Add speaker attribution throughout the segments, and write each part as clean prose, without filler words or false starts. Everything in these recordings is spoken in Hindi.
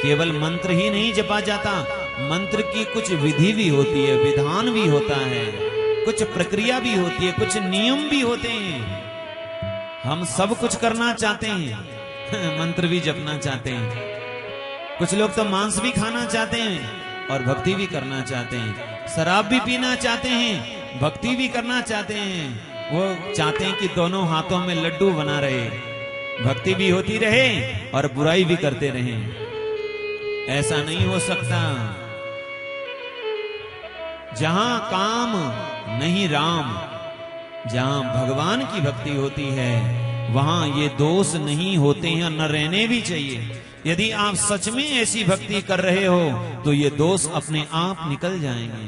Speaker 1: केवल मंत्र ही नहीं जपा जाता, मंत्र की कुछ विधि भी होती है, विधान भी होता है, कुछ प्रक्रिया भी होती है, कुछ नियम भी होते हैं। हम सब कुछ करना चाहते हैं, मंत्र भी जपना चाहते हैं। कुछ लोग तो मांस भी खाना चाहते हैं और भक्ति भी करना चाहते हैं, शराब भी पीना चाहते हैं, भक्ति भी करना चाहते हैं। वो चाहते हैं कि दोनों हाथों में लड्डू बना रहे, भक्ति भी होती रहे और बुराई भी करते रहें। ऐसा नहीं हो सकता। जहां काम नहीं राम, जहां भगवान की भक्ति होती है वहां ये दोष नहीं होते हैं, न रहने भी चाहिए। यदि आप सच में ऐसी भक्ति कर रहे हो तो ये दोष अपने आप निकल जाएंगे।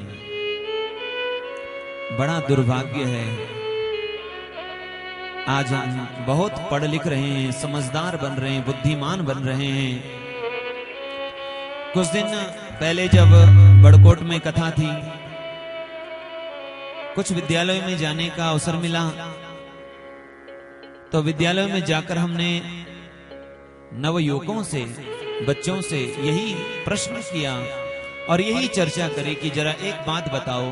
Speaker 1: बड़ा दुर्भाग्य है, आज हम बहुत पढ़ लिख रहे हैं, समझदार बन रहे हैं, बुद्धिमान बन रहे हैं। कुछ दिन पहले जब बड़कोट में कथा थी, कुछ विद्यालय में जाने का अवसर मिला, तो विद्यालय में जाकर हमने नवयुवकों से, बच्चों से यही प्रश्न किया और यही चर्चा करी कि जरा एक बात बताओ,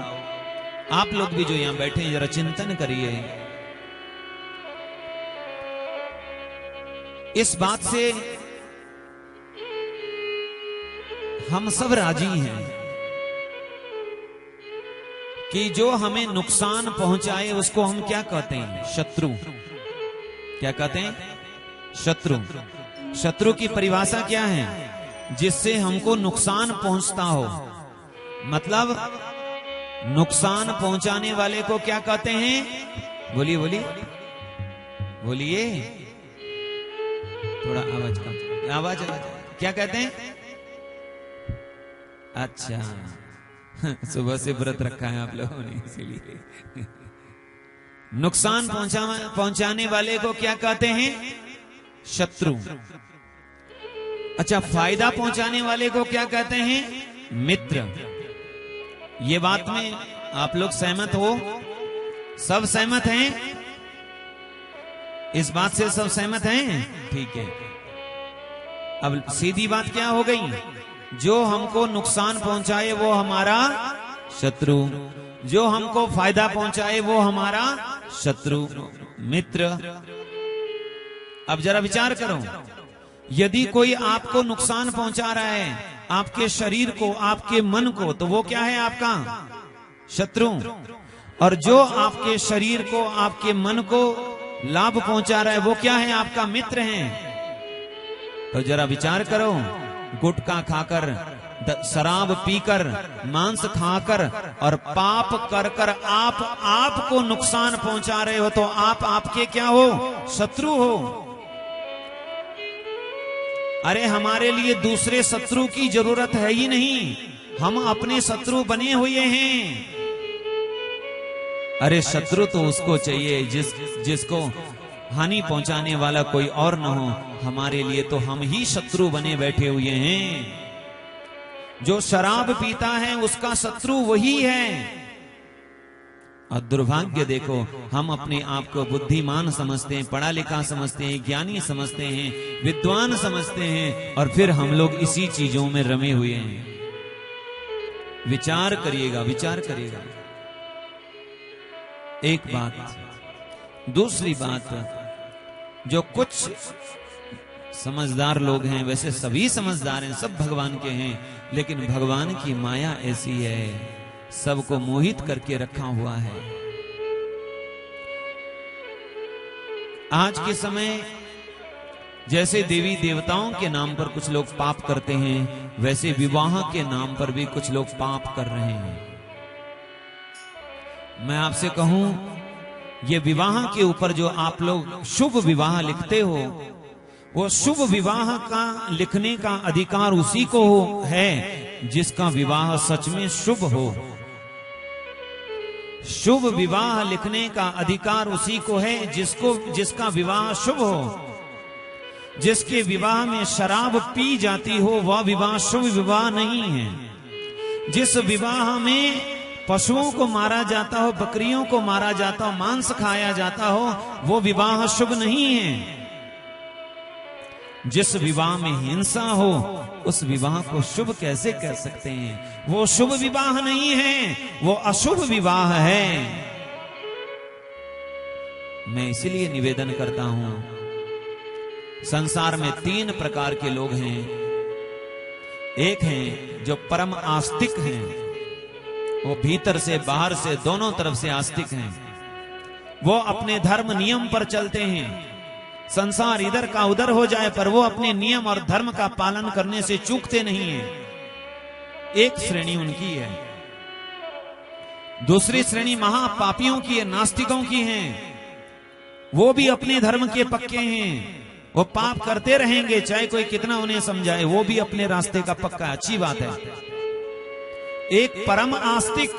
Speaker 1: आप लोग भी जो यहां बैठे हैं जरा चिंतन करिए। इस बात से हम सब राजी हैं कि जो हमें नुकसान पहुंचाए उसको हम क्या कहते हैं? शत्रु। क्या कहते हैं? शत्रु। शत्रु की परिभाषा क्या है? जिससे हमको नुकसान पहुंचता हो। मतलब नुकसान पहुंचाने वाले को क्या कहते हैं? बोलिए बोलिए बोलिए, थोड़ा आवाज कम, आवाज क्या कहते हैं? अच्छा, सुबह से व्रत रखा है आप लोगों ने, इसीलिए। नुकसान पहुंचाने वाले को क्या कहते हैं? शत्रु। अच्छा, फायदा पहुंचाने वाले को क्या कहते हैं? मित्र। ये बात में आप लोग सहमत हो? सब सहमत हैं? इस बात से सब सहमत हैं? ठीक है। अब सीधी बात क्या हो गई? जो हमको नुकसान पहुंचाए वो हमारा शत्रु, जो हमको फायदा पहुंचाए वो हमारा शत्रु, मित्र। अब जरा विचार करो, यदि कोई आपको नुकसान पहुंचा रहा है, आपके शरीर को, आपके मन को, तो वो क्या है? आपका शत्रु। और जो आपके शरीर को, आपके मन को लाभ पहुंचा रहा है वो क्या है? आपका मित्र है। तो जरा विचार करो, गुटखा खाकर, शराब पीकर, मांस खाकर और पाप कर कर आप आपको नुकसान पहुंचा रहे हो, तो आप आपके क्या हो? शत्रु हो। अरे हमारे लिए दूसरे शत्रु की जरूरत है ही नहीं, हम अपने शत्रु बने हुए हैं। अरे शत्रु तो उसको चाहिए जिसको हानि पहुंचाने वाला कोई और न हो। हमारे लिए तो हम ही शत्रु बने बैठे हुए हैं। जो शराब पीता है उसका शत्रु वही है। और दुर्भाग्य देखो, हम अपने आप को बुद्धिमान समझते हैं, पढ़ा लिखा समझते हैं, ज्ञानी समझते हैं, विद्वान समझते हैं, और फिर हम लोग इसी चीजों में रमे हुए हैं। विचार करिएगा, विचार करिएगा। एक बात। दूसरी बात, जो कुछ समझदार लोग हैं, वैसे सभी समझदार हैं, सब भगवान के हैं, लेकिन भगवान की माया ऐसी है, सबको मोहित करके रखा हुआ है। आज के समय जैसे देवी देवताओं के नाम पर कुछ लोग पाप करते हैं, वैसे विवाह के नाम पर भी कुछ लोग पाप कर रहे हैं। मैं आपसे कहूं, ये विवाह के ऊपर जो आप लोग शुभ विवाह लिखते हो, वो शुभ विवाह का लिखने का अधिकार उसी को है जिसका विवाह सच में शुभ हो। शुभ विवाह लिखने का अधिकार उसी को है जिसका विवाह शुभ हो। जिसके विवाह में शराब पी जाती हो वह विवाह शुभ विवाह नहीं है। जिस विवाह में पशुओं को मारा जाता हो, बकरियों को मारा जाता हो, मांस खाया जाता हो, वो विवाह शुभ नहीं है। जिस विवाह में हिंसा हो उस विवाह को शुभ कैसे कह सकते हैं? वो शुभ विवाह नहीं है, वो अशुभ विवाह है। मैं इसीलिए निवेदन करता हूं, संसार में 3 प्रकार के लोग हैं। एक हैं जो परम आस्तिक हैं, वो भीतर से बाहर से दोनों तरफ से आस्तिक हैं। वो अपने धर्म नियम पर चलते हैं, संसार इधर का उधर हो जाए पर वो अपने नियम और धर्म का पालन करने से चूकते नहीं हैं। एक श्रेणी उनकी है। दूसरी श्रेणी महापापियों की है, नास्तिकों की है। वो भी अपने धर्म के पक्के हैं, वो पाप करते रहेंगे चाहे कोई कितना उन्हें समझाए, वो भी अपने रास्ते का पक्का, अच्छी बात है। एक परम आस्तिक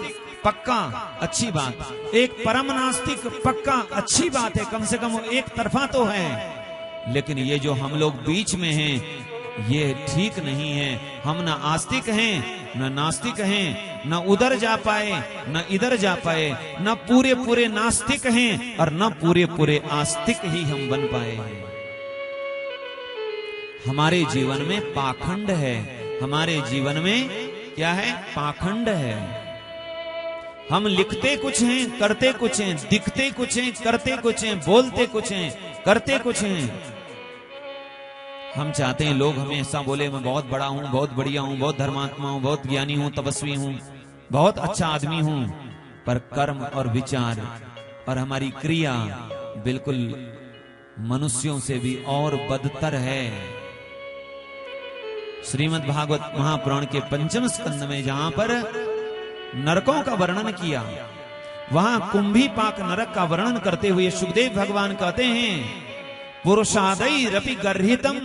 Speaker 1: पक्का, अच्छी बात। एक परम नास्तिक पक्का, अच्छी बात है, कम से कम एक तरफा तो है। लेकिन ये जो हम लोग बीच में हैं ये ठीक नहीं है। हम न आस्तिक हैं न नास्तिक हैं, न उधर जा पाए न इधर जा पाए, न पूरे पूरे नास्तिक हैं और न पूरे पूरे आस्तिक ही हम बन पाए। हमारे जीवन में पाखंड है, हमारे जीवन में क्या है? पाखंड है। हम लिखते कुछ हैं, करते कुछ हैं, दिखते कुछ हैं, करते कुछ हैं, बोलते कुछ हैं, करते कुछ हैं। हम चाहते हैं लोग हमें ऐसा बोले, मैं बहुत बड़ा हूं, बहुत बढ़िया हूं, बहुत धर्मात्मा हूं, बहुत ज्ञानी हूं, तपस्वी हूं, बहुत अच्छा आदमी हूं। पर कर्म और विचार और हमारी क्रिया बिल्कुल मनुष्यों से भी और बदतर है। श्रीमद् भागवत महापुराण के 5वें स्कंद में जहां पर नरकों का वर्णन किया, वहां कुंभी पाक नरक का वर्णन करते हुए सुखदेव भगवान कहते हैं, पुरुषादैरपि गर्हितम।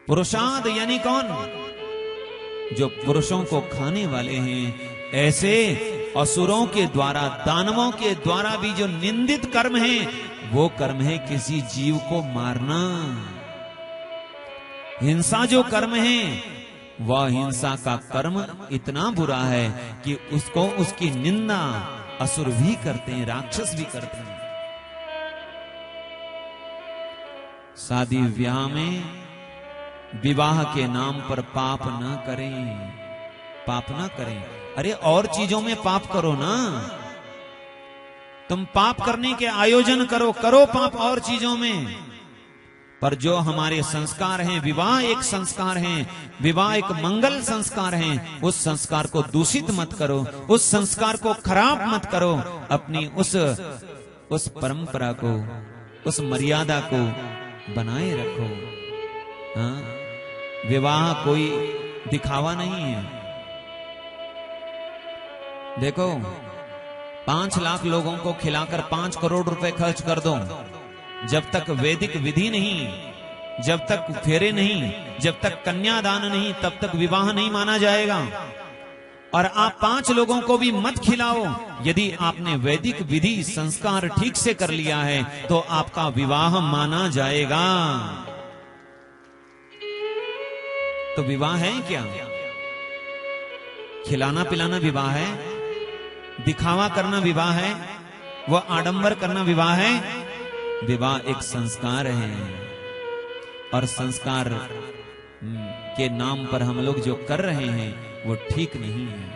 Speaker 1: पुरुषाद यानी कौन? जो पुरुषों को खाने वाले हैं। ऐसे असुरों के द्वारा, दानवों के द्वारा भी जो निंदित कर्म है, वो कर्म है किसी जीव को मारना। हिंसा जो कर्म है, वह हिंसा का कर्म इतना बुरा है कि उसको, उसकी निंदा असुर भी करते हैं, राक्षस भी करते हैं। शादी ब्याह में विवाह के नाम पर पाप न करें, पाप न करें। अरे और चीजों में पाप करो ना, तुम पाप करने के आयोजन करो, करो पाप और चीजों में। पर जो हमारे संस्कार हैं, विवाह एक संस्कार है, विवाह एक मंगल संस्कार है, उस संस्कार को दूषित मत करो, उस संस्कार को खराब मत करो। अपनी उस परंपरा को, उस मर्यादा को बनाए रखो। हाँ, विवाह कोई दिखावा नहीं है। देखो, 5 लाख लोगों को खिलाकर 5 करोड़ रुपए खर्च कर दो, जब तक वैदिक विधि नहीं, जब तक फेरे नहीं, जब तक कन्यादान नहीं, तब तक विवाह नहीं माना जाएगा। और आप 5 लोगों को भी मत खिलाओ, यदि आपने वैदिक विधि संस्कार ठीक से कर लिया है तो आपका विवाह माना जाएगा। तो विवाह है क्या? खिलाना पिलाना विवाह है, दिखावा करना विवाह है, वह आडंबर करना विवाह है। विवाह एक संस्कार है, और संस्कार के नाम पर हम लोग जो कर रहे हैं वो ठीक नहीं है।